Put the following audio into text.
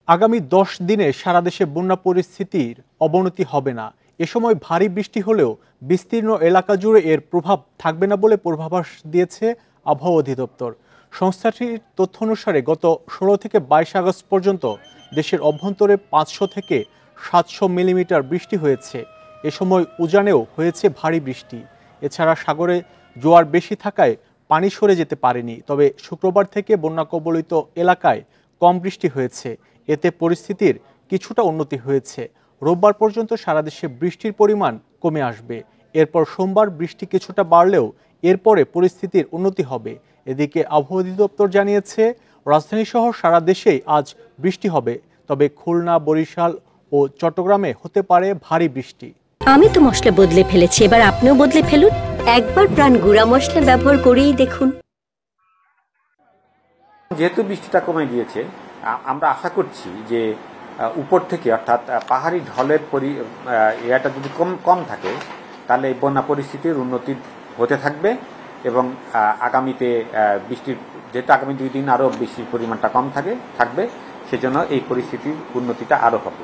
আগামী 10 দিনে সারা দেশে বন্যা পরিস্থিতির অবনতি হবে না। এ সময় ভারী বৃষ্টি হলেও বিস্তীর্ণ এলাকা জুড়ে এর প্রভাব থাকবে না বলে পূর্বাভাস দিয়েছে আবহাওয়া অধিদপ্তর। সংস্থাটির তথ্য অনুসারে গত 16 থেকে 22 আগস্ট পর্যন্ত দেশের অভ্যন্তরে 500 থেকে 700 মিলিমিটার বৃষ্টি হয়েছে। এ সময় উজানেও হয়েছে ভারী বৃষ্টি। এছাড়া সাগরে জোয়ার বেশি থাকায় পানি সরে যেতে পারেনি। তবে শুক্রবার থেকে বন্যা কবলিত এলাকায় কম বৃষ্টি হয়েছে। এতে পরিস্থিতির কিছুটা উন্নতি হয়েছে। রোববার পর্যন্ত সারা দেশে বৃষ্টির পরিমাণ কমে আসবে। এরপর সোমবার বৃষ্টি কিছুটা বাড়লেও এরপরে পরিস্থিতির উন্নতি হবে। এদিকে আবহাওয়া অধিদপ্তর জানিয়েছে, রাজধানী সহ সারা দেশেই আজ বৃষ্টি হবে, তবে খুলনা, বরিশাল ও চট্টগ্রামে হতে পারে ভারী বৃষ্টি। আমি তো মশলা বদলে ফেলেছি, এবার আপনিও বদলে ফেলুন। একবার প্রাণ গুঁড়া মশলা ব্যবহার করেই দেখুন। যেহেতু বৃষ্টিটা কমে গিয়েছে, আমরা আশা করছি যে উপর থেকে অর্থাৎ পাহাড়ি ঢলের এটা যদি কম থাকে তাহলে এই বন্যা পরিস্থিতির উন্নতি হতে থাকবে এবং আগামীতে বৃষ্টির যেহেতু আগামী 2 দিন আরও বৃষ্টির পরিমাণটা কম থাকবে সেজন্য এই পরিস্থিতির উন্নতিটা আরও হবে।